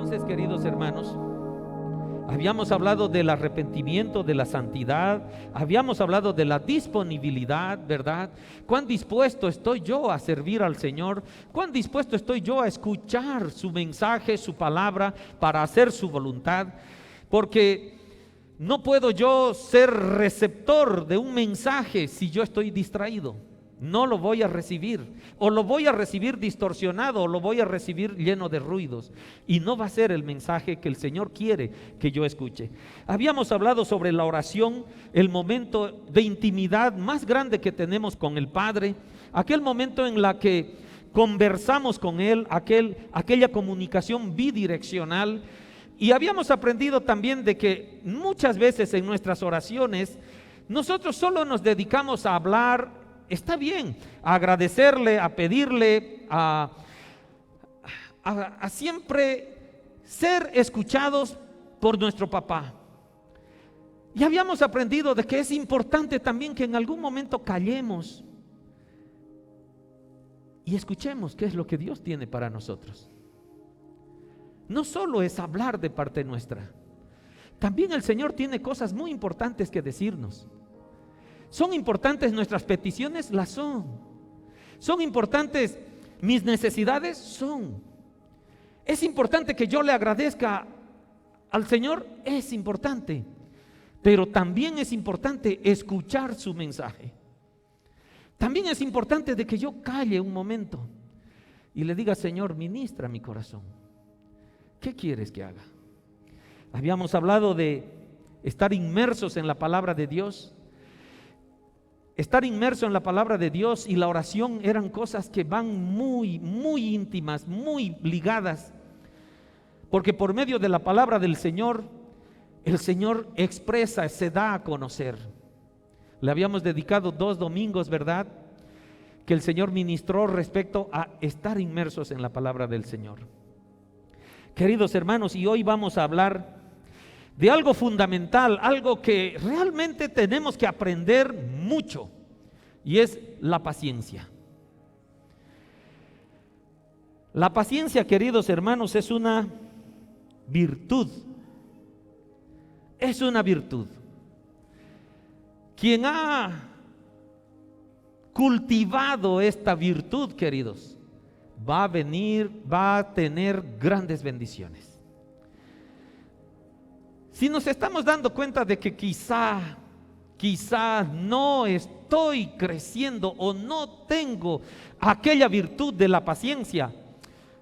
Entonces, queridos hermanos, habíamos hablado del arrepentimiento, de la santidad, habíamos hablado de la disponibilidad, ¿verdad? ¿Cuán dispuesto estoy yo a servir al Señor? ¿Cuán dispuesto estoy yo a escuchar su mensaje, su palabra, para hacer su voluntad? Porque no puedo yo ser receptor de un mensaje si yo estoy distraído. No lo voy a recibir, o lo voy a recibir distorsionado, o lo voy a recibir lleno de ruidos, y no va a ser el mensaje que el Señor quiere que yo escuche. Habíamos hablado sobre la oración, el momento de intimidad más grande que tenemos con el Padre, aquel momento en la que conversamos con Él, aquella comunicación bidireccional. Y habíamos aprendido también de que muchas veces en nuestras oraciones nosotros solo nos dedicamos a hablar. Está bien, a agradecerle, a pedirle, a siempre ser escuchados por nuestro papá. Y habíamos aprendido de que es importante también que en algún momento callemos y escuchemos qué es lo que Dios tiene para nosotros. No solo es hablar de parte nuestra, también el Señor tiene cosas muy importantes que decirnos. ¿Son importantes nuestras peticiones? Las son. ¿Son importantes mis necesidades? Son. ¿Es importante que yo le agradezca al Señor? Es importante. Pero también es importante escuchar su mensaje. También es importante de que yo calle un momento y le diga: Señor, ministra mi corazón. ¿Qué quieres que haga? Habíamos hablado de estar inmersos en la palabra de Dios. Estar inmerso en la palabra de Dios y la oración eran cosas que van muy, muy íntimas, muy ligadas. Porque por medio de la palabra del Señor, el Señor expresa, se da a conocer. Le habíamos dedicado 2 domingos, ¿verdad?, que el Señor ministró respecto a estar inmersos en la palabra del Señor. Queridos hermanos, y hoy vamos a hablar de algo fundamental, algo que realmente tenemos que aprender mucho, y es la paciencia. La paciencia, queridos hermanos, es una virtud. Es una virtud. Quien ha cultivado esta virtud, queridos, va a tener grandes bendiciones. Si nos estamos dando cuenta de que quizá no estoy creciendo o no tengo aquella virtud de la paciencia,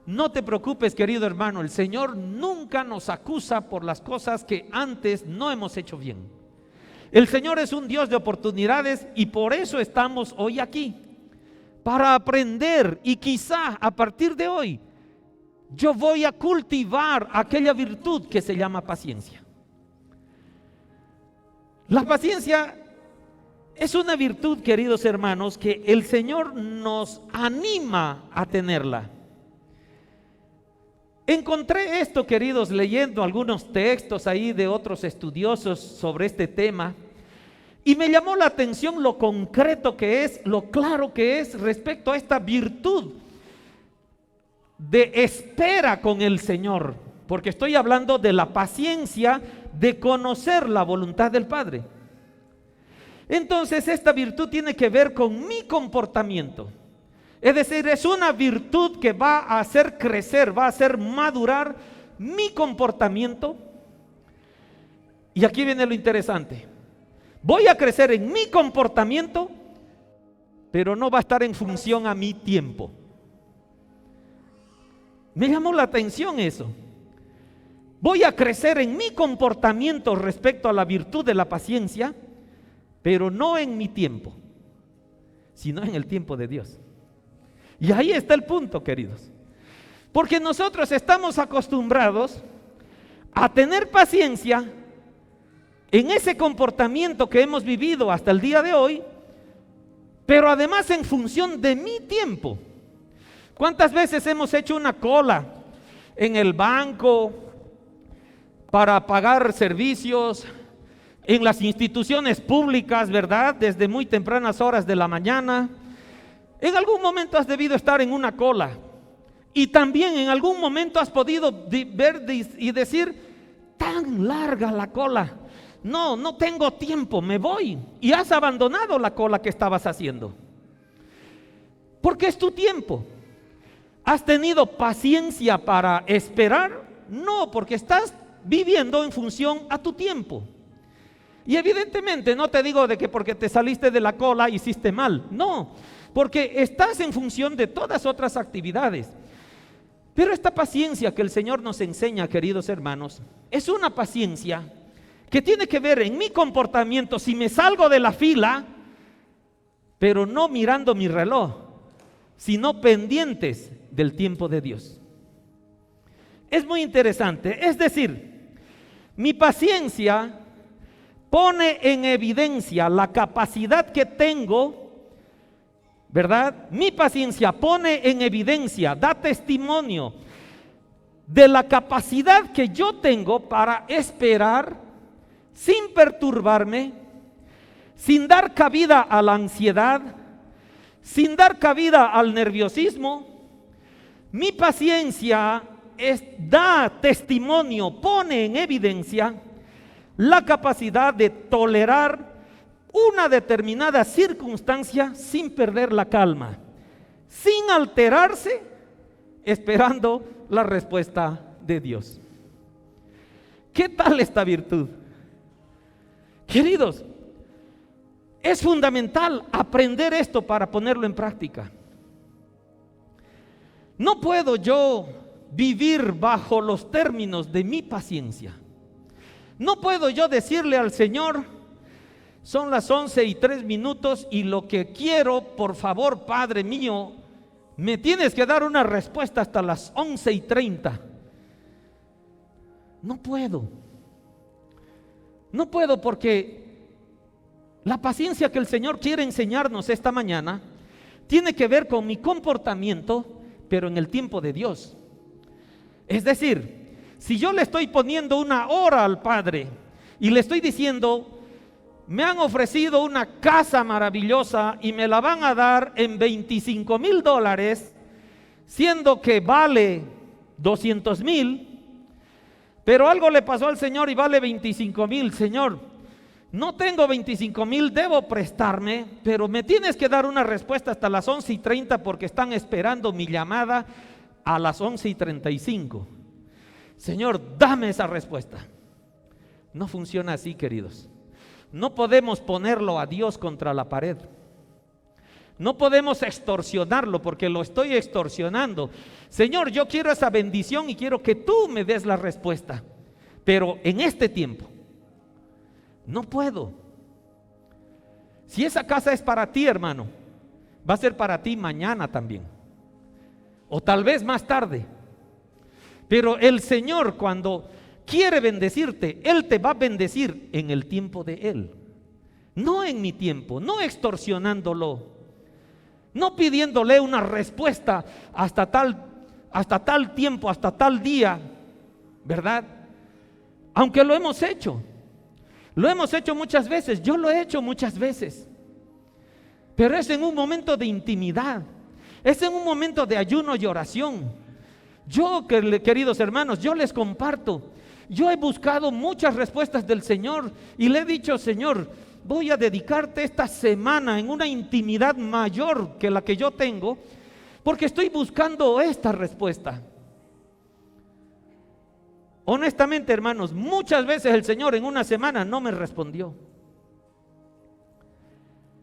no te preocupes, querido hermano, el Señor nunca nos acusa por las cosas que antes no hemos hecho bien. El Señor es un Dios de oportunidades y por eso estamos hoy aquí, para aprender, y quizá a partir de hoy yo voy a cultivar aquella virtud que se llama paciencia. La paciencia es una virtud, queridos hermanos, que el Señor nos anima a tenerla. Encontré esto, queridos, leyendo algunos textos ahí de otros estudiosos sobre este tema, y me llamó la atención lo concreto que es, lo claro que es respecto a esta virtud de espera con el Señor, porque estoy hablando de la paciencia de conocer la voluntad del Padre. Entonces esta virtud tiene que ver con mi comportamiento. Es decir, es una virtud que va a hacer crecer, va a hacer madurar mi comportamiento. Y aquí viene lo interesante. Voy a crecer en mi comportamiento, pero no va a estar en función a mi tiempo. Me llamó la atención eso. Voy a crecer en mi comportamiento respecto a la virtud de la paciencia, pero no en mi tiempo, sino en el tiempo de Dios. Y ahí está el punto, queridos. Porque nosotros estamos acostumbrados a tener paciencia en ese comportamiento que hemos vivido hasta el día de hoy, pero además en función de mi tiempo. ¿Cuántas veces hemos hecho una cola en el banco para pagar servicios, en las instituciones públicas, verdad? Desde muy tempranas horas de la mañana. En algún momento has debido estar en una cola Y también en algún momento has podido ver y decir, tan larga la cola, no tengo tiempo, me voy. Y has abandonado la cola que estabas haciendo. Porque es tu tiempo. ¿Has tenido paciencia para esperar? No, porque estás viviendo en función a tu tiempo. Y evidentemente no te digo de que porque te saliste de la cola hiciste mal, no, porque estás en función de todas otras actividades. Pero esta paciencia que el Señor nos enseña, queridos hermanos, es una paciencia que tiene que ver en mi comportamiento, si me salgo de la fila, pero no mirando mi reloj, sino pendientes del tiempo de Dios. Es muy interesante, es decir, mi paciencia pone en evidencia la capacidad que tengo, ¿verdad? Mi paciencia pone en evidencia, da testimonio de la capacidad que yo tengo para esperar sin perturbarme, sin dar cabida a la ansiedad, sin dar cabida al nerviosismo. Mi paciencia da testimonio, pone en evidencia la capacidad de tolerar una determinada circunstancia sin perder la calma, sin alterarse, esperando la respuesta de Dios. ¿Qué tal esta virtud? Queridos, es fundamental aprender esto para ponerlo en práctica. No puedo yo vivir bajo los términos de mi paciencia. No puedo yo decirle al Señor, son las 11:03 y lo que quiero, por favor, Padre mío, me tienes que dar una respuesta hasta las 11:30. No puedo porque la paciencia que el Señor quiere enseñarnos esta mañana tiene que ver con mi comportamiento, pero en el tiempo de Dios. Es decir, si yo le estoy poniendo una hora al Padre y le estoy diciendo, me han ofrecido una casa maravillosa y me la van a dar en $25,000, siendo que vale 200,000, pero algo le pasó al Señor y vale 25,000. Señor, no tengo 25,000, debo prestarme, pero me tienes que dar una respuesta hasta las 11:30 porque están esperando mi llamada a las 11:35. Señor, dame esa respuesta. No funciona así, queridos. No podemos ponerlo a Dios contra la pared. No podemos extorsionarlo porque lo estoy extorsionando. Señor, yo quiero esa bendición y quiero que tú me des la respuesta. Pero en este tiempo, no puedo. Si esa casa es para ti, hermano, va a ser para ti mañana también. O tal vez más tarde. Pero el Señor, cuando quiere bendecirte, Él te va a bendecir en el tiempo de Él, no en mi tiempo, no extorsionándolo, no pidiéndole una respuesta hasta tal tiempo, hasta tal día, ¿verdad? Aunque lo hemos hecho muchas veces, yo lo he hecho muchas veces, pero es en un momento de intimidad, es en un momento de ayuno y oración. Yo, queridos hermanos, yo les comparto, yo he buscado muchas respuestas del Señor y le he dicho, Señor, voy a dedicarte esta semana en una intimidad mayor que la que yo tengo, porque estoy buscando esta respuesta. Honestamente, hermanos, muchas veces el Señor en una semana no me respondió.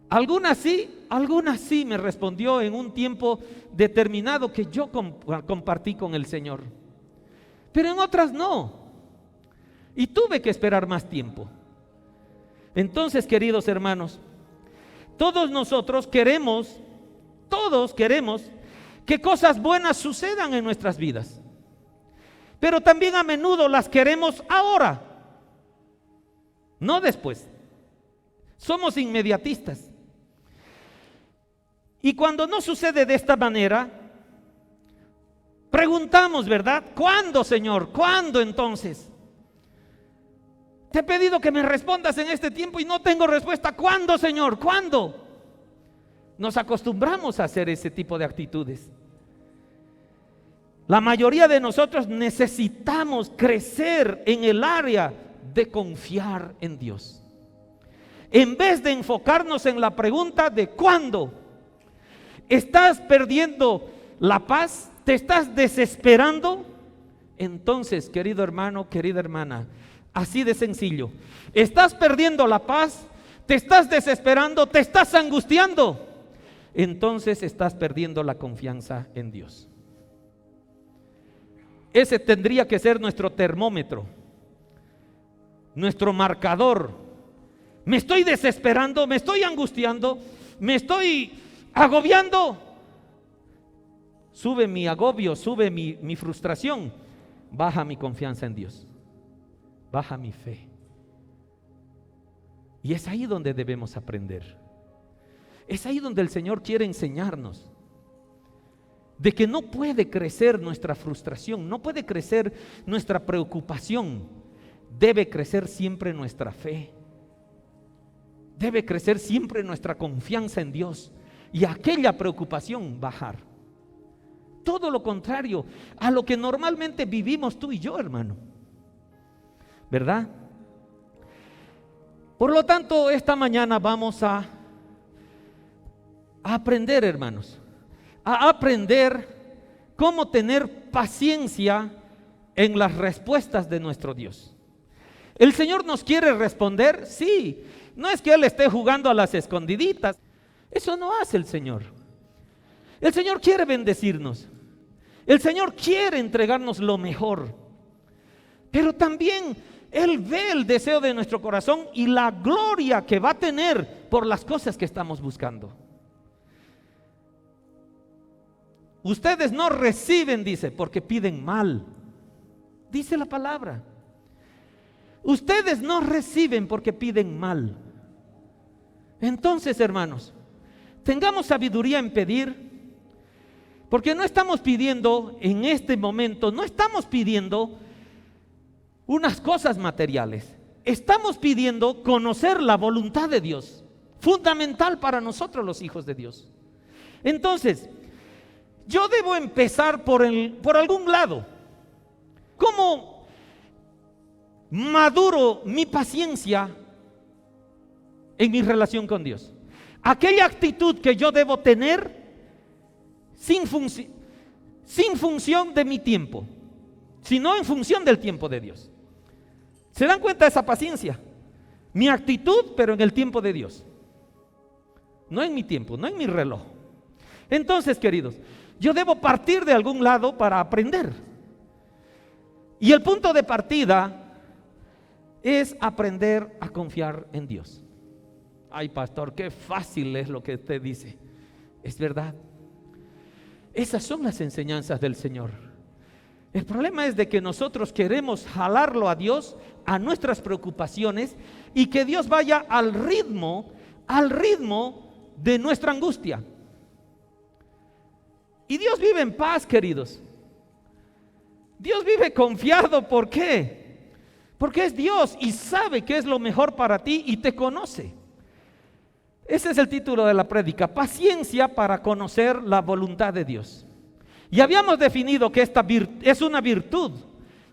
Algunas sí me respondió en un tiempo determinado que yo compartí con el Señor, pero en otras no, y tuve que esperar más tiempo. Entonces, queridos hermanos, todos queremos que cosas buenas sucedan en nuestras vidas, pero también a menudo las queremos ahora, no después. Somos inmediatistas. Y cuando no sucede de esta manera, preguntamos, ¿verdad? ¿Cuándo, Señor? ¿Cuándo entonces? Te he pedido que me respondas en este tiempo y no tengo respuesta. ¿Cuándo, Señor? ¿Cuándo? Nos acostumbramos a hacer ese tipo de actitudes. La mayoría de nosotros necesitamos crecer en el área de confiar en Dios. En vez de enfocarnos en la pregunta de ¿cuándo? ¿Estás perdiendo la paz? ¿Te estás desesperando? Entonces, querido hermano, querida hermana, así de sencillo. ¿Estás perdiendo la paz? ¿Te estás desesperando? ¿Te estás angustiando? Entonces estás perdiendo la confianza en Dios. Ese tendría que ser nuestro termómetro, nuestro marcador. Me estoy desesperando, me estoy angustiando, me estoy agobiando. Sube mi agobio, sube mi frustración. Baja mi confianza en Dios, baja mi fe. Y es ahí donde debemos aprender. Es ahí donde el Señor quiere enseñarnos de que no puede crecer nuestra frustración, no puede crecer nuestra preocupación. Debe crecer siempre nuestra fe. Debe crecer siempre nuestra confianza en Dios. Y aquella preocupación bajar. Todo lo contrario a lo que normalmente vivimos tú y yo, hermano. ¿Verdad? Por lo tanto, esta mañana vamos a aprender, hermanos, a aprender cómo tener paciencia en las respuestas de nuestro Dios. ¿El Señor nos quiere responder? Sí. No es que Él esté jugando a las escondiditas. Eso no hace el Señor. El Señor quiere bendecirnos. El Señor quiere entregarnos lo mejor. Pero también Él ve el deseo de nuestro corazón y la gloria que va a tener por las cosas que estamos buscando. Ustedes no reciben, dice, porque piden mal. Dice la palabra. Ustedes no reciben porque piden mal. Entonces, hermanos, tengamos sabiduría en pedir, porque no estamos pidiendo en este momento, no estamos pidiendo unas cosas materiales. Estamos pidiendo conocer la voluntad de Dios, fundamental para nosotros los hijos de Dios. Entonces, yo debo empezar por algún lado. ¿Cómo maduro mi paciencia en mi relación con Dios? Aquella actitud que yo debo tener sin función de mi tiempo, sino en función del tiempo de Dios. ¿Se dan cuenta de esa paciencia? Mi actitud, pero en el tiempo de Dios. No en mi tiempo, no en mi reloj. Entonces, queridos, yo debo partir de algún lado para aprender. Y el punto de partida es aprender a confiar en Dios. Ay, pastor, qué fácil es lo que usted dice. Es verdad. Esas son las enseñanzas del Señor. El problema es de que nosotros queremos jalarlo a Dios, a nuestras preocupaciones, y que Dios vaya al ritmo de nuestra angustia. Y Dios vive en paz, queridos. Dios vive confiado. ¿Por qué? Porque es Dios y sabe qué es lo mejor para ti y te conoce. Ese es el título de la prédica: paciencia para conocer la voluntad de Dios. Y habíamos definido que esta es una virtud.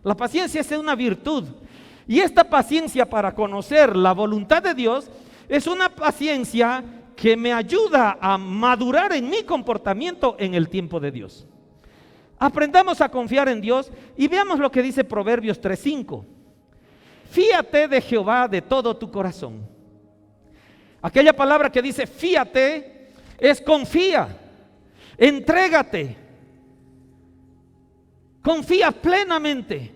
La paciencia es una virtud. Y esta paciencia para conocer la voluntad de Dios es una paciencia que me ayuda a madurar en mi comportamiento en el tiempo de Dios. Aprendamos a confiar en Dios y veamos lo que dice Proverbios 3:5. Fíate de Jehová de todo tu corazón. Aquella palabra que dice fíate es confía, entrégate, confía plenamente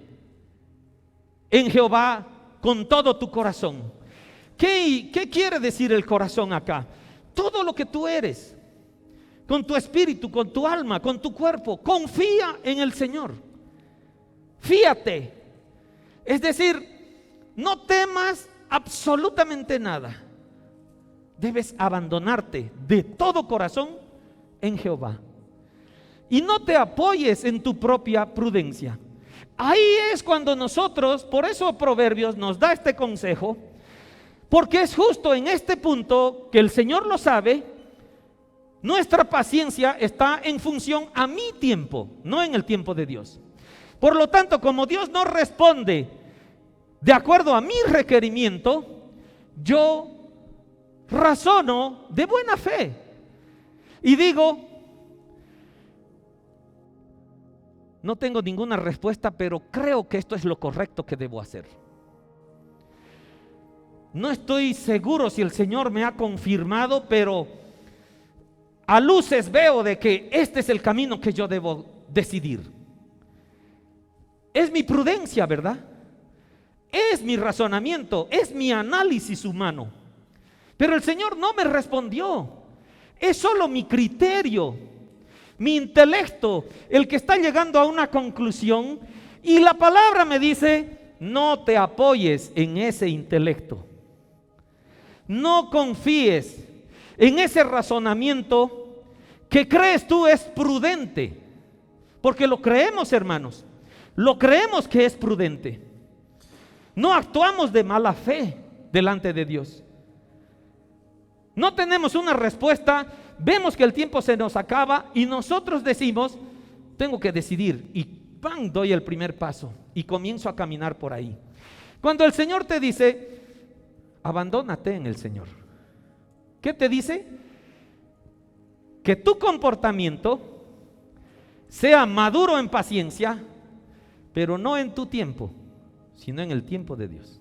en Jehová con todo tu corazón. ¿Qué quiere decir el corazón acá? Todo lo que tú eres, con tu espíritu, con tu alma, con tu cuerpo, confía en el Señor. Fíate, es decir, no temas absolutamente nada. Debes abandonarte de todo corazón en Jehová. Y no te apoyes en tu propia prudencia. Ahí es cuando nosotros, por eso Proverbios nos da este consejo, porque es justo en este punto que el Señor lo sabe, Nuestra paciencia está en función a mi tiempo, no en el tiempo de Dios. Por lo tanto, como Dios no responde de acuerdo a mi requerimiento, yo razono de buena fe y digo, no tengo ninguna respuesta, pero creo que esto es lo correcto que debo hacer. No estoy seguro si el Señor me ha confirmado, pero a luces veo de que este es el camino que yo debo decidir. Es mi prudencia, ¿verdad? Es mi razonamiento, es mi análisis humano. Pero el Señor no me respondió. Es solo mi criterio, mi intelecto, el que está llegando a una conclusión. Y la palabra me dice, no te apoyes en ese intelecto. No confíes en ese razonamiento que crees tú es prudente. Porque lo creemos, hermanos. Lo creemos que es prudente. No actuamos de mala fe delante de Dios. No tenemos una respuesta, vemos que el tiempo se nos acaba y nosotros decimos, tengo que decidir, y ¡pam!, doy el primer paso y comienzo a caminar por ahí. Cuando el Señor te dice, abandónate en el Señor, ¿qué te dice? Que tu comportamiento sea maduro en paciencia, pero no en tu tiempo, sino en el tiempo de Dios.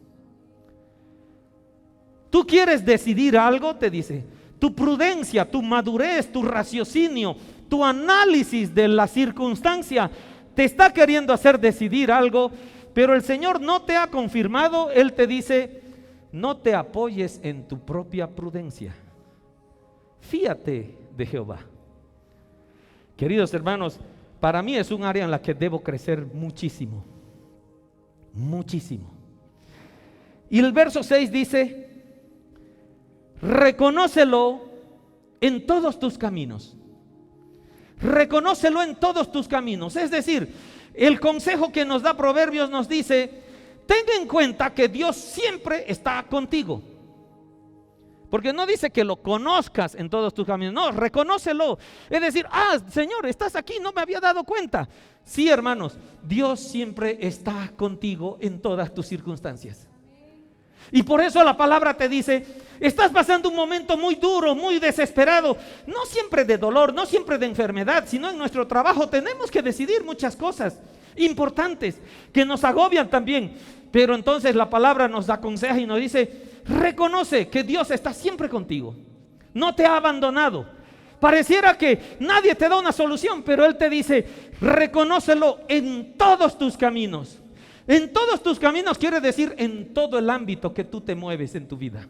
Tú quieres decidir algo, te dice, tu prudencia, tu madurez, tu raciocinio, tu análisis de la circunstancia te está queriendo hacer decidir algo, pero el Señor no te ha confirmado. Él te dice, no te apoyes en tu propia prudencia, fíate de Jehová. Queridos hermanos, para mí es un área en la que debo crecer muchísimo, muchísimo. Y el verso 6 dice, reconócelo en todos tus caminos. Reconócelo en todos tus caminos. Es decir, el consejo que nos da Proverbios nos dice, ten en cuenta que Dios siempre está contigo. Porque no dice que lo conozcas en todos tus caminos, no, reconócelo. Es decir, Señor, estás aquí, no me había dado cuenta. Sí, hermanos, Dios siempre está contigo en todas tus circunstancias. Y por eso la palabra te dice, estás pasando un momento muy duro, muy desesperado, no siempre de dolor, no siempre de enfermedad, sino en nuestro trabajo tenemos que decidir muchas cosas importantes que nos agobian también. Pero entonces la palabra nos aconseja y nos dice, reconoce que Dios está siempre contigo, no te ha abandonado. Pareciera que nadie te da una solución, pero Él te dice, reconócelo en todos tus caminos. En todos tus caminos quiere decir en todo el ámbito que tú te mueves en tu vida.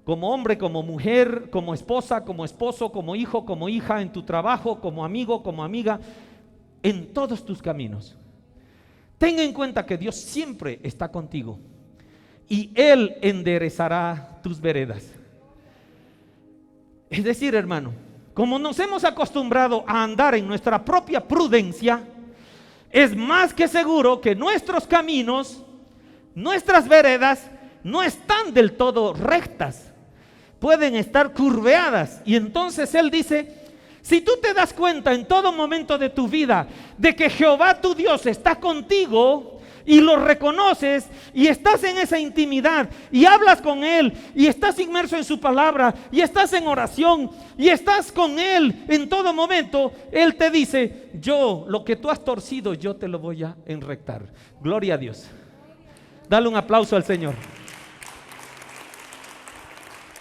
Como hombre, como mujer, como esposa, como esposo, como hijo, como hija, en tu trabajo, como amigo, como amiga, en todos tus caminos. Ten en cuenta que Dios siempre está contigo y Él enderezará tus veredas. Es decir, hermano, como nos hemos acostumbrado a andar en nuestra propia prudencia, es más que seguro que nuestros caminos, nuestras veredas, no están del todo rectas. Pueden estar curveadas. Y entonces Él dice, si tú te das cuenta en todo momento de tu vida de que Jehová tu Dios está contigo y lo reconoces y estás en esa intimidad y hablas con Él y estás inmerso en su palabra y estás en oración y estás con Él en todo momento, Él te dice, yo, lo que tú has torcido, yo te lo voy a enrectar. Gloria a Dios. Dale un aplauso al Señor.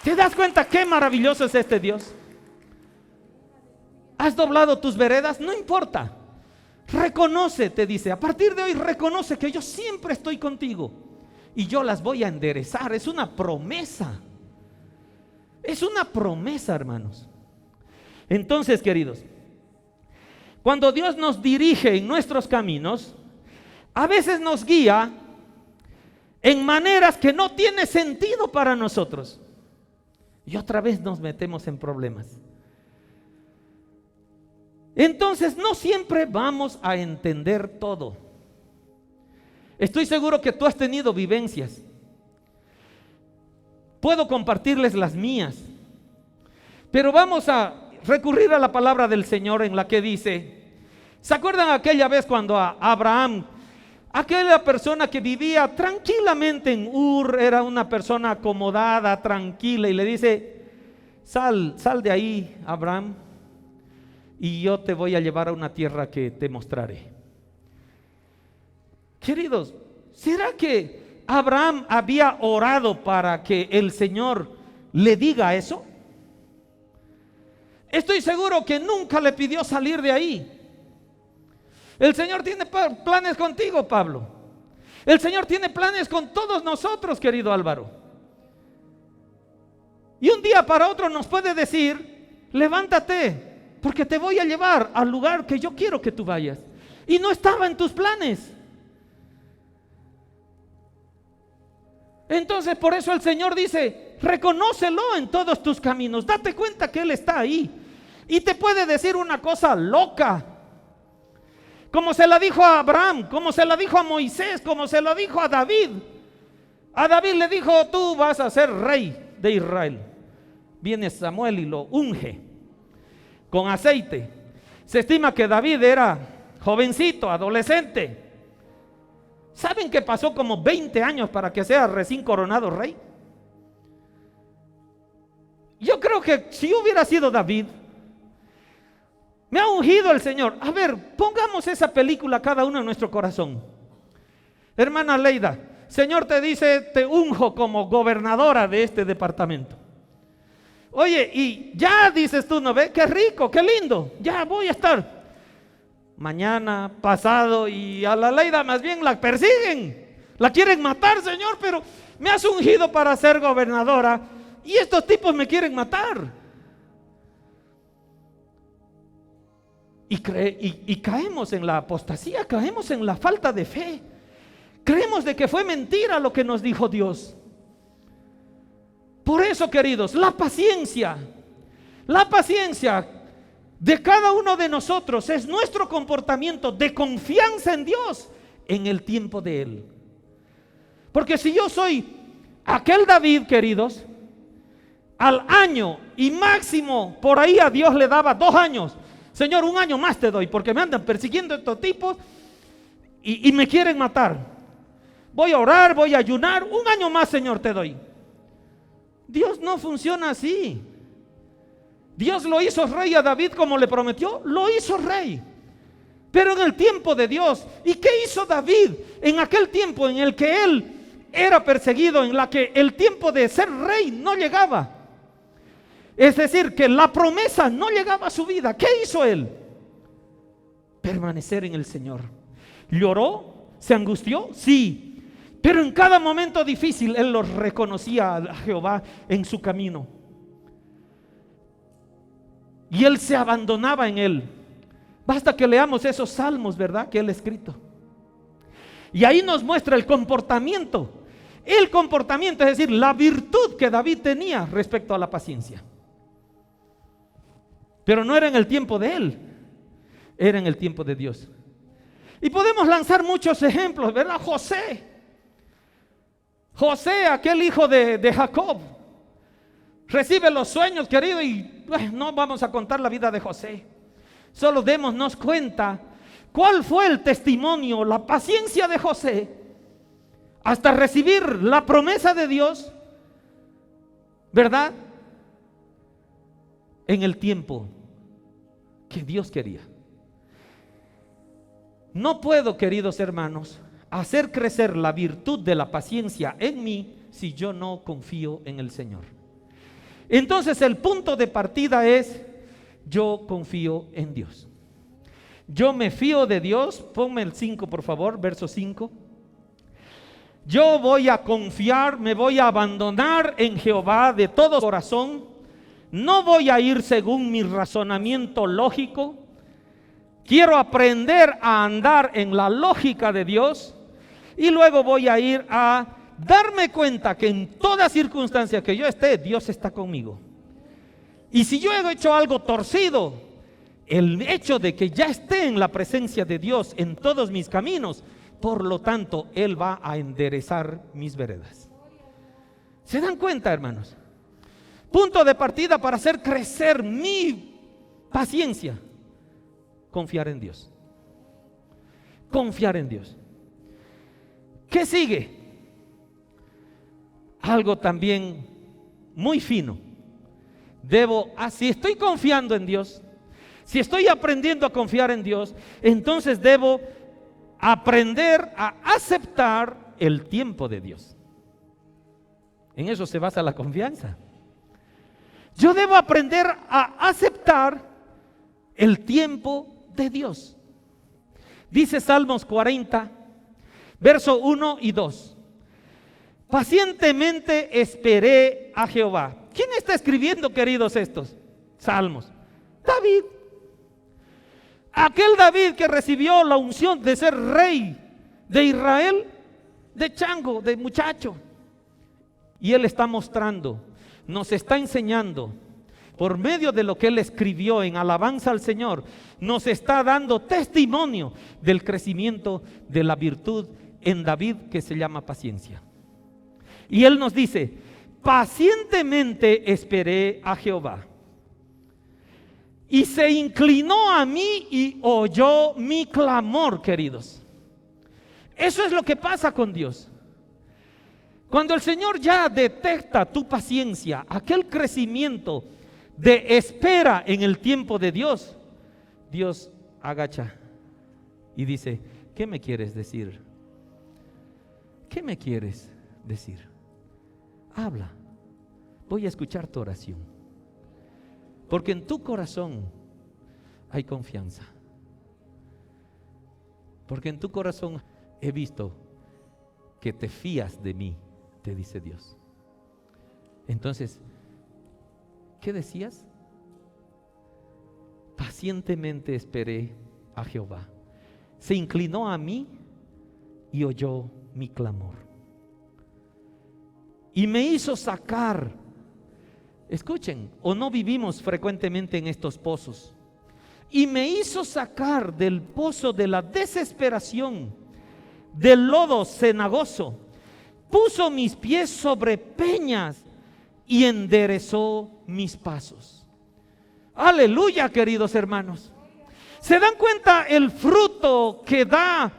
¿Te das cuenta qué maravilloso es este Dios? ¿Has doblado tus veredas? No importa. Reconoce, te dice, a partir de hoy reconoce que yo siempre estoy contigo y yo las voy a enderezar. Es una promesa. Es una promesa, hermanos. Entonces, queridos, cuando Dios nos dirige en nuestros caminos, a veces nos guía en maneras que no tiene sentido para nosotros. Y otra vez nos metemos en problemas. Entonces no siempre vamos a entender todo. Estoy seguro que tú has tenido vivencias. Puedo compartirles las mías. Pero vamos a recurrir a la palabra del Señor en la que dice, ¿se acuerdan aquella vez cuando a Abraham, aquella persona que vivía tranquilamente en Ur, era una persona acomodada, tranquila, y le dice, sal de ahí, Abraham, y yo te voy a llevar a una tierra que te mostraré? Queridos, ¿será que Abraham había orado para que el Señor le diga eso? Estoy seguro que nunca le pidió salir de ahí. El Señor tiene planes contigo, Pablo. El Señor tiene planes con todos nosotros, querido Álvaro. Y un día para otro nos puede decir, levántate, porque te voy a llevar al lugar que yo quiero que tú vayas. Y no estaba en tus planes. Entonces por eso el Señor dice, reconócelo en todos tus caminos, date cuenta que Él está ahí. Y te puede decir una cosa loca, como se la dijo a Abraham, como se la dijo a Moisés, como se lo dijo a David. A David le dijo, tú vas a ser rey de Israel. Viene Samuel y lo unge con aceite. Se estima que David era jovencito, adolescente. ¿Saben que pasó como 20 años para que sea recién coronado rey? Yo creo que si hubiera sido David, me ha ungido el Señor. A ver, pongamos esa película cada uno en nuestro corazón. Hermana Leida, Señor te dice, te unjo como gobernadora de este departamento. Oye, y ya dices tú, ¿no ves? Qué rico, qué lindo. Ya voy a estar mañana, pasado, y a la Leida más bien la persiguen. La quieren matar, Señor, pero me has ungido para ser gobernadora y estos tipos me quieren matar. Y caemos en la apostasía, caemos en la falta de fe. Creemos de que fue mentira lo que nos dijo Dios. Por eso, queridos, la paciencia de cada uno de nosotros es nuestro comportamiento de confianza en Dios en el tiempo de Él. Porque si yo soy aquel David, queridos, al año y máximo por ahí a Dios le daba 2 años. Señor, 1 año más te doy porque me andan persiguiendo estos tipos y me quieren matar. Voy a orar, voy a ayunar, 1 año más, Señor, te doy. Dios no funciona así. Dios lo hizo rey a David como le prometió, lo hizo rey. Pero en el tiempo de Dios. ¿Y qué hizo David en aquel tiempo en el que él era perseguido, en la que el tiempo de ser rey no llegaba? Es decir, que la promesa no llegaba a su vida. ¿Qué hizo él? Permanecer en el Señor. ¿Lloró? ¿Se angustió? Sí. Pero en cada momento difícil él lo reconocía a Jehová en su camino. Y él se abandonaba en él. Basta que leamos esos salmos, ¿verdad? Que él ha escrito. Y ahí nos muestra el comportamiento. El comportamiento, es decir, la virtud que David tenía respecto a la paciencia. Pero no era en el tiempo de él, era en el tiempo de Dios. Y podemos lanzar muchos ejemplos, ¿verdad? José, aquel hijo de Jacob, recibe los sueños, querido, y no vamos a contar la vida de José. Solo démonos cuenta cuál fue el testimonio, la paciencia de José hasta recibir la promesa de Dios, ¿verdad? En el tiempo que Dios quería. No puedo, queridos hermanos, hacer crecer la virtud de la paciencia en mí si yo no confío en el Señor. Entonces el punto de partida es: yo confío en Dios. Yo me fío de Dios. Ponme el 5 por favor, verso 5. Yo voy a confiar, me voy a abandonar en Jehová de todo corazón. No voy a ir según mi razonamiento lógico. Quiero aprender a andar en la lógica de Dios. Y luego voy a ir a darme cuenta que en toda circunstancia que yo esté, Dios está conmigo. Y si yo he hecho algo torcido, el hecho de que ya esté en la presencia de Dios en todos mis caminos, por lo tanto, Él va a enderezar mis veredas. ¿Se dan cuenta, hermanos? Punto de partida para hacer crecer mi paciencia. Confiar en Dios. Confiar en Dios. ¿Qué sigue? Algo también muy fino. Si estoy confiando en Dios, si estoy aprendiendo a confiar en Dios, entonces debo aprender a aceptar el tiempo de Dios. En eso se basa la confianza. Yo debo aprender a aceptar el tiempo de Dios. Dice Salmos 40, verso 1 y 2. Pacientemente esperé a Jehová. ¿Quién está escribiendo, queridos, estos salmos? David. Aquel David que recibió la unción de ser rey de Israel, de chango, de muchacho. Y él está mostrando, nos está enseñando, por medio de lo que él escribió en alabanza al Señor, nos está dando testimonio del crecimiento de la virtud en David que se llama paciencia. Y él nos dice, pacientemente esperé a Jehová. Y se inclinó a mí y oyó mi clamor, queridos. Eso es lo que pasa con Dios. Cuando el Señor ya detecta tu paciencia, aquel crecimiento de espera en el tiempo de Dios, Dios agacha y dice, ¿qué me quieres decir? ¿Qué me quieres decir? Habla, voy a escuchar tu oración. Porque en tu corazón hay confianza. Porque en tu corazón he visto que te fías de mí, te dice Dios. Entonces, ¿qué decías? Pacientemente esperé a Jehová. Se inclinó a mí y oyó mi clamor. Y me hizo sacar. Escuchen, o no vivimos frecuentemente en estos pozos. Y me hizo sacar del pozo de la desesperación, del lodo cenagoso. Puso mis pies sobre peñas y enderezó mis pasos. Aleluya, queridos hermanos. ¿Se dan cuenta el fruto que da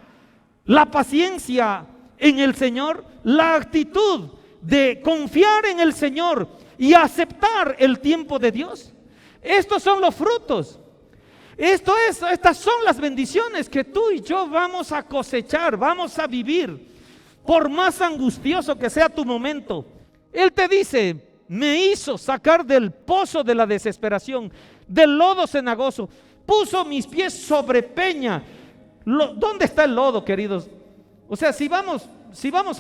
la paciencia en el Señor? La actitud de confiar en el Señor y aceptar el tiempo de Dios. Estos son los frutos. Estas son las bendiciones que tú y yo vamos a cosechar, vamos a vivir, por más angustioso que sea tu momento. Él te dice, me hizo sacar del pozo de la desesperación, del lodo cenagoso, puso mis pies sobre peña. ¿Dónde está el lodo, queridos? O sea, si vamos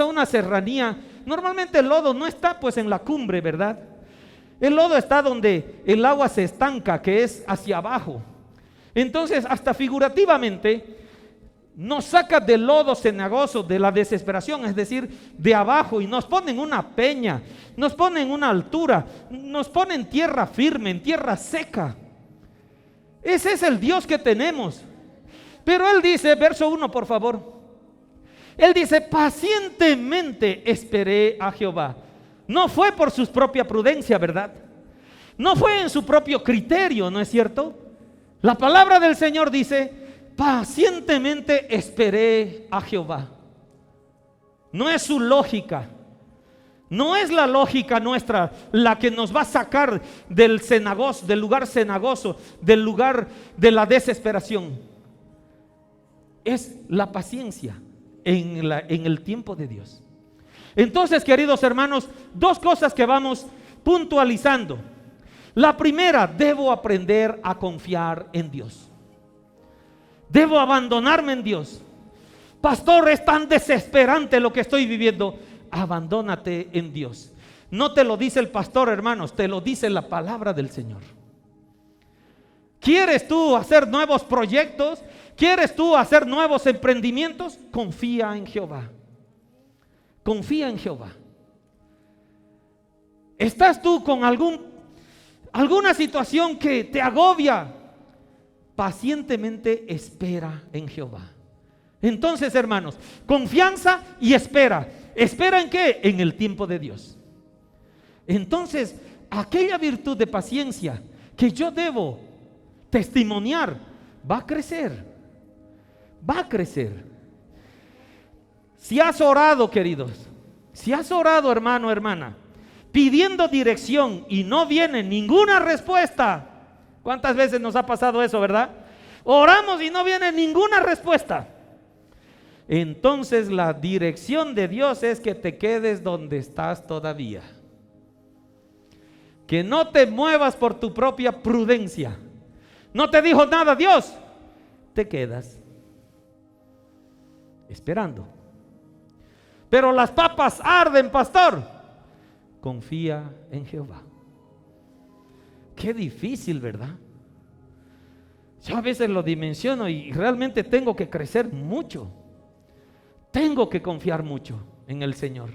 a una serranía, normalmente el lodo no está pues en la cumbre, ¿verdad? El lodo está donde el agua se estanca, que es hacia abajo. Entonces, hasta figurativamente, nos saca del lodo cenagoso, de la desesperación, es decir, de abajo, y nos pone en una peña, nos pone en una altura, nos pone en tierra firme, en tierra seca. Ese es el Dios que tenemos. Pero Él dice, verso 1 por favor, Él dice, pacientemente esperé a Jehová. No fue por su propia prudencia, ¿verdad? No fue en su propio criterio, ¿no es cierto? La palabra del Señor dice, pacientemente esperé a Jehová. No es su lógica, no es la lógica nuestra la que nos va a sacar del cenagoso, del lugar cenagoso, del lugar de la desesperación. Es la paciencia en el tiempo de Dios. Entonces, queridos hermanos, dos cosas que vamos puntualizando. La primera, debo aprender a confiar en Dios. Debo abandonarme en Dios. Pastor, es tan desesperante lo que estoy viviendo. Abandónate en Dios. No te lo dice el pastor, hermanos, te lo dice la palabra del Señor. ¿Quieres tú hacer nuevos proyectos? ¿Quieres tú hacer nuevos emprendimientos? Confía en Jehová. Confía en Jehová. ¿Estás tú con alguna situación que te agobia? Pacientemente espera en Jehová. Entonces, hermanos, confianza y espera. ¿Espera en qué? En el tiempo de Dios. Entonces, aquella virtud de paciencia que yo debo testimoniar va a crecer, va a crecer. Si has orado, queridos, si has orado, hermano, hermana, pidiendo dirección y no viene ninguna respuesta, ¿cuántas veces nos ha pasado eso, verdad? Oramos y no viene ninguna respuesta. Entonces la dirección de Dios es que te quedes donde estás todavía, que no te muevas por tu propia prudencia. No te dijo nada Dios, te quedas esperando. Pero las papas arden, pastor. Confía en Jehová. Qué difícil, ¿verdad? Yo a veces lo dimensiono y realmente tengo que crecer mucho. Tengo que confiar mucho en el Señor.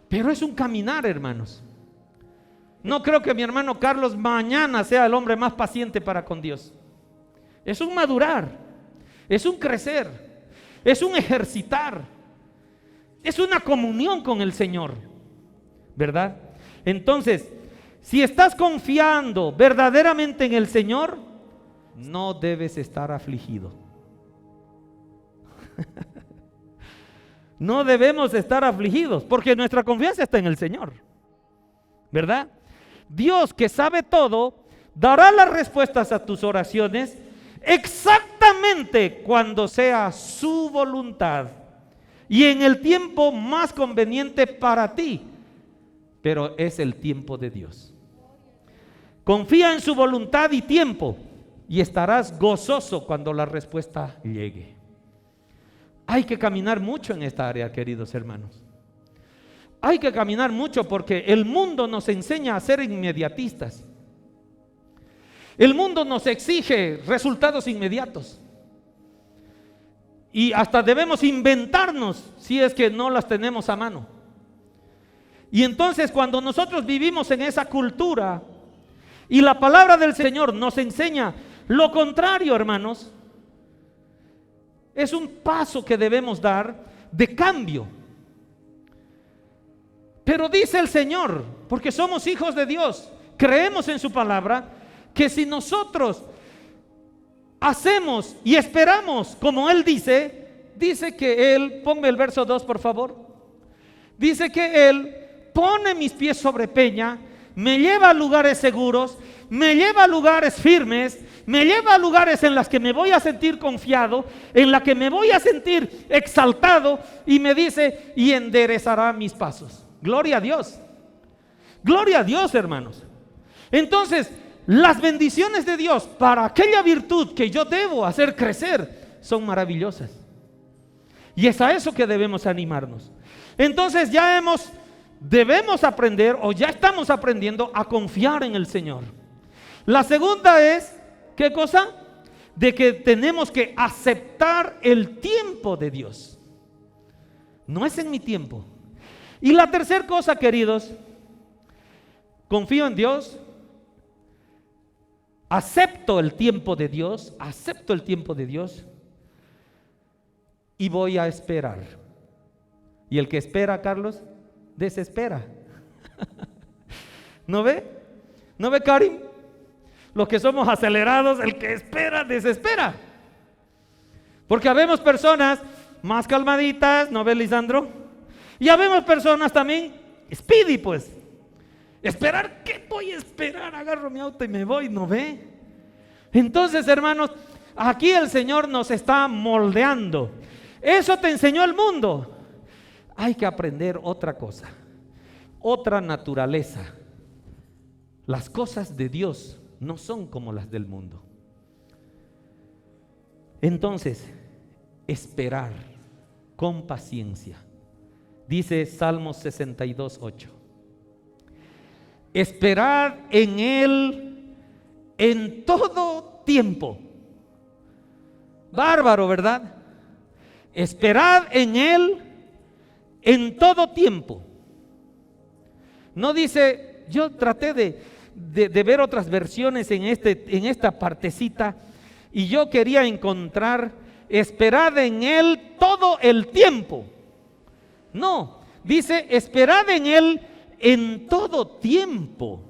Pero es un caminar, hermanos. No creo que mi hermano Carlos mañana sea el hombre más paciente para con Dios. Es un madurar, es un crecer, es un ejercitar, es una comunión con el Señor, ¿verdad? Entonces, si estás confiando verdaderamente en el Señor, no debes estar afligido. No debemos estar afligidos, porque nuestra confianza está en el Señor, ¿verdad? Dios, que sabe todo, dará las respuestas a tus oraciones exactamente cuando sea su voluntad y en el tiempo más conveniente para ti, pero es el tiempo de Dios. Confía en su voluntad y tiempo y estarás gozoso cuando la respuesta llegue. Hay que caminar mucho en esta área, queridos hermanos. Hay que caminar mucho porque el mundo nos enseña a ser inmediatistas. El mundo nos exige resultados inmediatos. Y hasta debemos inventarnos si es que no las tenemos a mano. Y entonces cuando nosotros vivimos en esa cultura y la palabra del Señor nos enseña lo contrario, hermanos, es un paso que debemos dar de cambio. Pero dice el Señor, porque somos hijos de Dios, creemos en su palabra, que si nosotros hacemos y esperamos como Él dice que Él, ponme el verso 2 por favor, dice que Él pone mis pies sobre peña, me lleva a lugares seguros, me lleva a lugares firmes, me lleva a lugares en los que me voy a sentir confiado, en la que me voy a sentir exaltado, y me dice, y enderezará mis pasos. Gloria a Dios. Gloria a Dios, hermanos. Entonces, las bendiciones de Dios para aquella virtud que yo debo hacer crecer son maravillosas. Y es a eso que debemos animarnos. Entonces debemos aprender, o ya estamos aprendiendo a confiar en el Señor. La segunda es, ¿qué cosa? De que tenemos que aceptar el tiempo de Dios. No es en mi tiempo. Y la tercera cosa, queridos, confío en Dios, acepto el tiempo de Dios, y voy a esperar. Y el que espera, Carlos, desespera. ¿No ve? ¿No ve, Karim? Los que somos acelerados, el que espera, desespera. Porque habemos personas más calmaditas, ¿no ve, Lisandro? Y habemos personas también speedy, pues. Esperar, ¿qué voy a esperar? Agarro mi auto y me voy, ¿no ve? Entonces, hermanos, aquí el Señor nos está moldeando. Eso te enseñó el mundo. Hay que aprender otra cosa, otra naturaleza. Las cosas de Dios no son como las del mundo. Entonces, esperar con paciencia. Dice Salmos 62:8. Esperad en Él en todo tiempo. Bárbaro, ¿verdad? Esperad en Él en todo tiempo. No dice, yo traté de ver otras versiones en esta partecita, y yo quería encontrar esperad en Él todo el tiempo. No, dice esperad en Él en todo tiempo.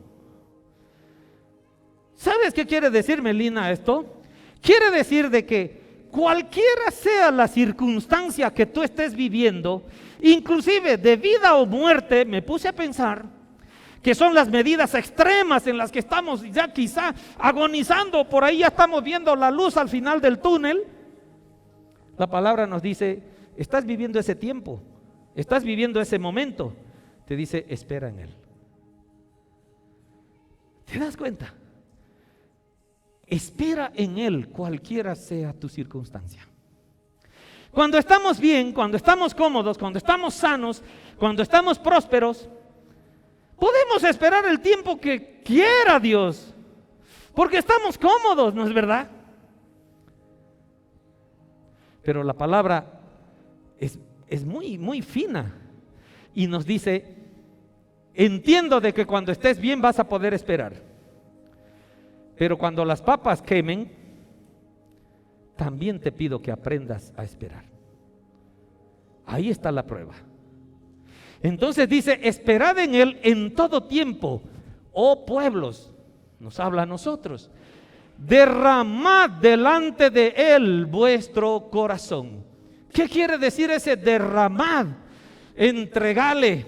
¿Sabes qué quiere decir, Melina, esto? Quiere decir de que cualquiera sea la circunstancia que tú estés viviendo, inclusive de vida o muerte, me puse a pensar que son las medidas extremas en las que estamos ya quizá agonizando, por ahí ya estamos viendo la luz al final del túnel. La palabra nos dice, estás viviendo ese tiempo, estás viviendo ese momento, te dice, espera en Él. ¿Te das cuenta? Espera en Él, cualquiera sea tu circunstancia. Cuando estamos bien, cuando estamos cómodos, cuando estamos sanos, cuando estamos prósperos, podemos esperar el tiempo que quiera Dios, porque estamos cómodos, ¿no es verdad? Pero la palabra es muy fina y nos dice, entiendo de que cuando estés bien vas a poder esperar. Pero cuando las papas quemen, también te pido que aprendas a esperar. Ahí está la prueba. Entonces dice, esperad en Él en todo tiempo, oh pueblos, nos habla a nosotros, derramad delante de Él vuestro corazón. ¿Qué quiere decir ese derramad? Entregale,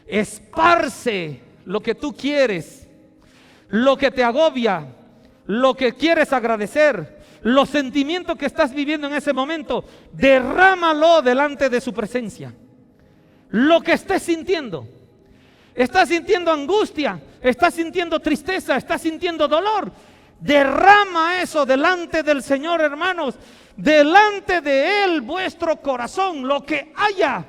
esparce lo que tú quieres, lo que te agobia, lo que quieres agradecer, los sentimientos que estás viviendo en ese momento, derrámalo delante de su presencia. Lo que estés sintiendo, estás sintiendo angustia, estás sintiendo tristeza, estás sintiendo dolor, derrama eso delante del Señor, hermanos, delante de Él vuestro corazón, lo que haya.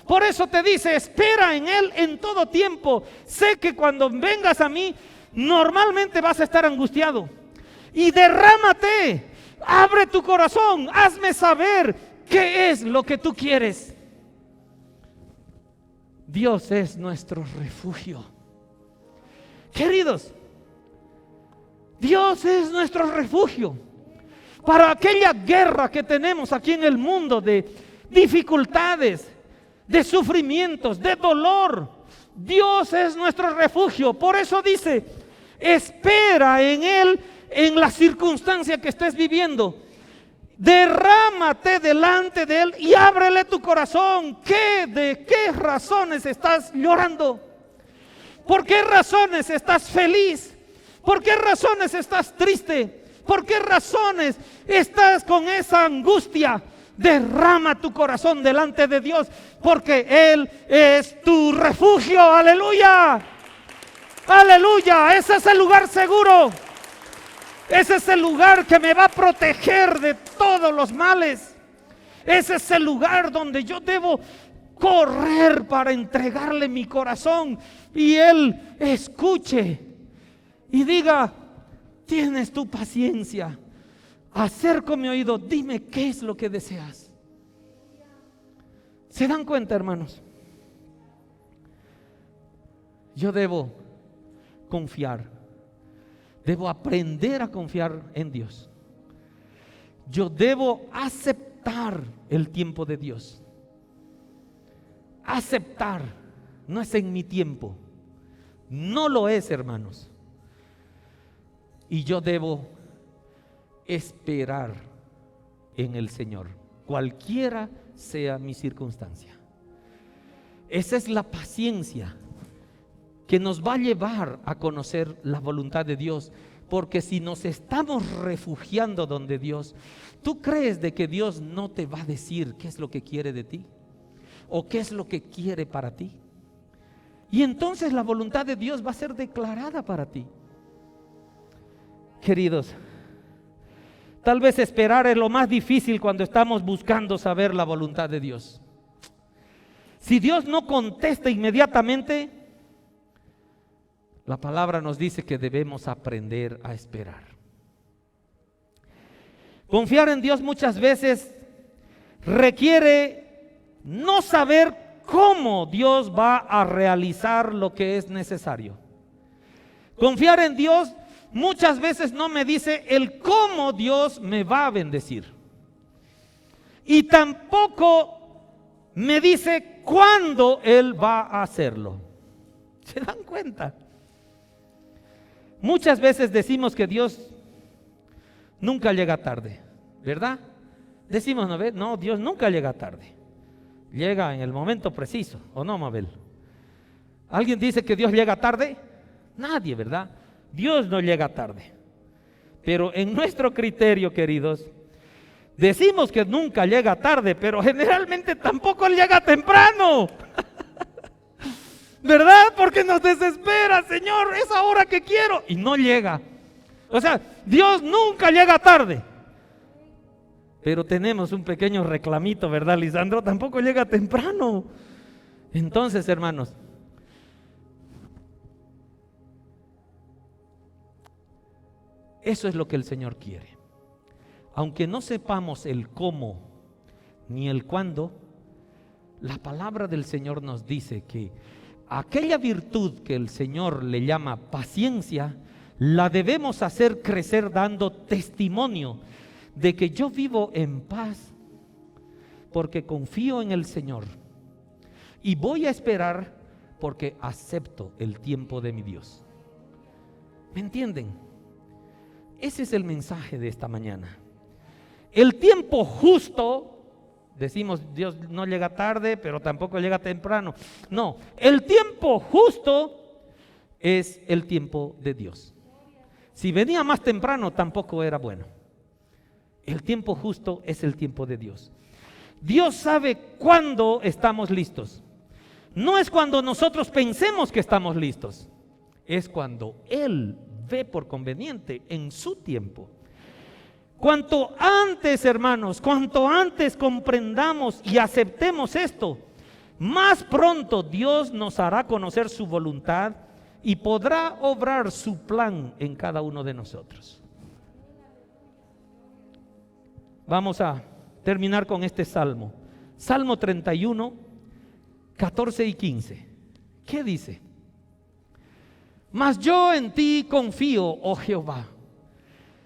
Por eso te dice, espera en Él en todo tiempo. Sé que cuando vengas a mí, normalmente vas a estar angustiado. Y derrámate, abre tu corazón, hazme saber qué es lo que tú quieres. Dios es nuestro refugio. Queridos, Dios es nuestro refugio para aquella guerra que tenemos aquí en el mundo de dificultades, de sufrimientos, de dolor. Dios es nuestro refugio. Por eso dice, espera en Él en la circunstancia que estés viviendo. Derrámate delante de Él y ábrele tu corazón. ¿De qué razones estás llorando? ¿Por qué razones estás feliz? ¿Por qué razones estás triste? ¿Por qué razones estás con esa angustia? Derrama tu corazón delante de Dios, porque Él es tu refugio. Aleluya, aleluya. Ese es el lugar seguro. Ese es el lugar que me va a proteger de todos los males. Ese es el lugar donde yo debo correr para entregarle mi corazón y Él escuche y diga, tienes tu paciencia, acerco mi oído, dime qué es lo que deseas. ¿Se dan cuenta, hermanos? Yo debo confiar, debo aprender a confiar en Dios. Yo debo aceptar el tiempo de Dios. Aceptar, no es en mi tiempo, no lo es, hermanos. Y yo debo esperar en el Señor, cualquiera sea mi circunstancia. Esa es la paciencia que nos va a llevar a conocer la voluntad de Dios. Porque si nos estamos refugiando donde Dios, ¿tú crees de que Dios no te va a decir qué es lo que quiere de ti? ¿O qué es lo que quiere para ti? Y entonces la voluntad de Dios va a ser declarada para ti. Queridos, tal vez esperar es lo más difícil cuando estamos buscando saber la voluntad de Dios. Si Dios no contesta inmediatamente, la palabra nos dice que debemos aprender a esperar. Confiar en Dios muchas veces requiere no saber cómo Dios va a realizar lo que es necesario. Confiar en Dios muchas veces no me dice el cómo Dios me va a bendecir. Y tampoco me dice cuándo Él va a hacerlo. ¿Se dan cuenta? Muchas veces decimos que Dios nunca llega tarde, ¿verdad? Decimos, no, Dios nunca llega tarde. Llega en el momento preciso, ¿o no, Mabel? ¿Alguien dice que Dios llega tarde? Nadie, ¿verdad? Dios no llega tarde. Pero en nuestro criterio, queridos, decimos que nunca llega tarde, pero generalmente tampoco llega temprano. ¿Verdad? Porque nos desespera, Señor, es ahora que quiero, y no llega. O sea, Dios nunca llega tarde. Pero tenemos un pequeño reclamito, ¿verdad, Lisandro? Tampoco llega temprano. Entonces, hermanos, eso es lo que el Señor quiere. Aunque no sepamos el cómo ni el cuándo, la palabra del Señor nos dice que aquella virtud que el Señor le llama paciencia, la debemos hacer crecer dando testimonio de que yo vivo en paz porque confío en el Señor y voy a esperar porque acepto el tiempo de mi Dios. ¿Me entienden? Ese es el mensaje de esta mañana. El tiempo justo, decimos Dios no llega tarde, pero tampoco llega temprano. No, el tiempo justo es el tiempo de Dios. Si venía más temprano, tampoco era bueno. El tiempo justo es el tiempo de Dios. Dios sabe cuándo estamos listos. No es cuando nosotros pensemos que estamos listos. Es cuando Él ve por conveniente en su tiempo. Cuanto antes, hermanos, cuanto antes comprendamos y aceptemos esto, más pronto Dios nos hará conocer su voluntad y podrá obrar su plan en cada uno de nosotros. Vamos a terminar con este salmo. Salmo 31, 14 y 15. ¿Qué dice? Mas yo en ti confío, oh Jehová.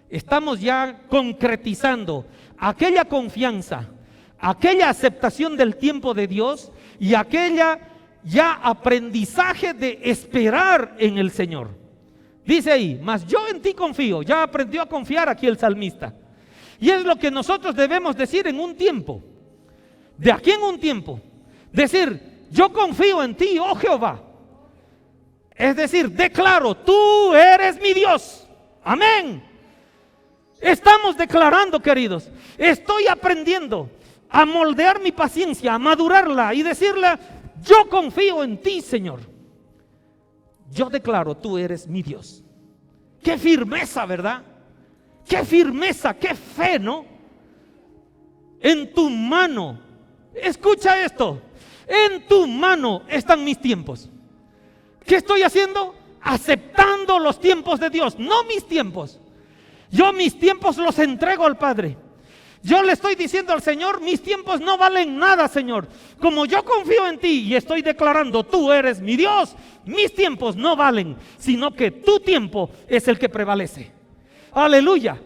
Estamos ya concretizando aquella confianza, aquella aceptación del tiempo de Dios y aquella ya aprendizaje de esperar en el Señor. Dice ahí, mas yo en ti confío. Ya aprendió a confiar aquí el salmista. Y es lo que nosotros debemos decir en un tiempo. De aquí en un tiempo. Decir, yo confío en ti, oh Jehová. Es decir, declaro, tú eres mi Dios. Amén. Estamos declarando, queridos, estoy aprendiendo a moldear mi paciencia, a madurarla y decirle, yo confío en ti, Señor. Yo declaro, tú eres mi Dios. Qué firmeza, ¿verdad? Qué firmeza, qué fe, ¿no? En tu mano, escucha esto, en tu mano están mis tiempos. ¿Qué estoy haciendo? Aceptando los tiempos de Dios, no mis tiempos. Yo mis tiempos los entrego al Padre. Yo le estoy diciendo al Señor, mis tiempos no valen nada, Señor. Como yo confío en ti y estoy declarando, tú eres mi Dios, mis tiempos no valen, sino que tu tiempo es el que prevalece. Aleluya.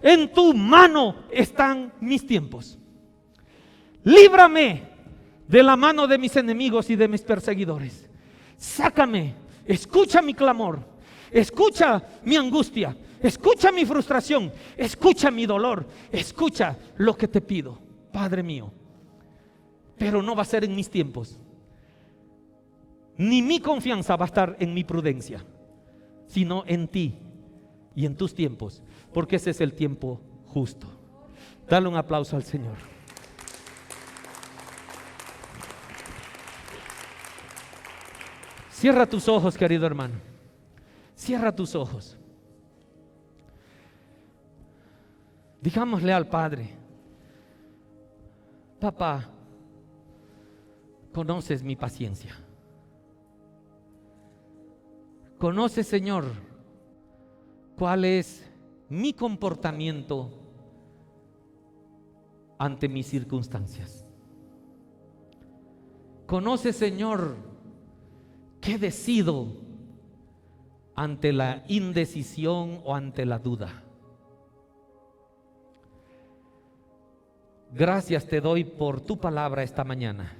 En tu mano están mis tiempos. Líbrame de la mano de mis enemigos y de mis perseguidores. Sácame, escucha mi clamor, escucha mi angustia, escucha mi frustración, escucha mi dolor, escucha lo que te pido, Padre mío. Pero no va a ser en mis tiempos, ni mi confianza va a estar en mi prudencia, sino en ti y en tus tiempos, porque ese es el tiempo justo. Dale un aplauso al Señor. Cierra tus ojos, querido hermano. Cierra tus ojos. Digámosle al Padre, papá, conoces mi paciencia. Conoces, Señor, cuál es mi comportamiento ante mis circunstancias. Conoces, Señor, qué decido ante la indecisión o ante la duda. Gracias te doy por tu palabra esta mañana.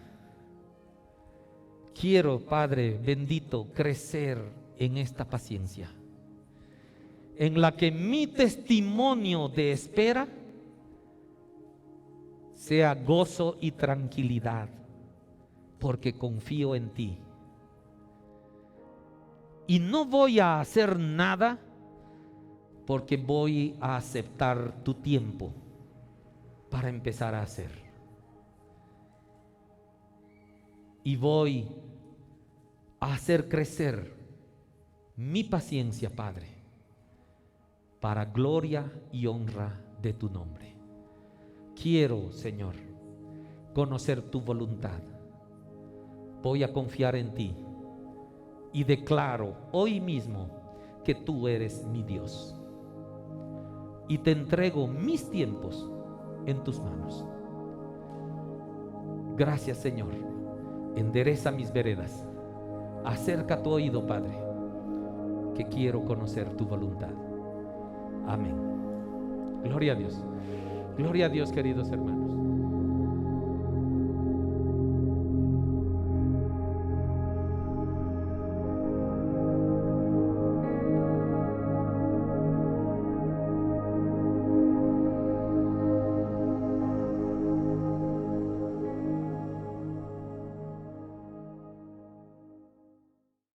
Quiero, Padre bendito, crecer en esta paciencia, en la que mi testimonio de espera sea gozo y tranquilidad, porque confío en ti. Y no voy a hacer nada porque voy a aceptar tu tiempo para empezar a hacer. Y voy a hacer crecer mi paciencia, Padre, para gloria y honra de tu nombre. Quiero, Señor, conocer tu voluntad. Voy a confiar en ti y declaro hoy mismo que tú eres mi Dios. Y te entrego mis tiempos en tus manos. Gracias, Señor. Endereza mis veredas. Acerca tu oído, Padre, que quiero conocer tu voluntad. Amén. Gloria a Dios. Gloria a Dios, queridos hermanos.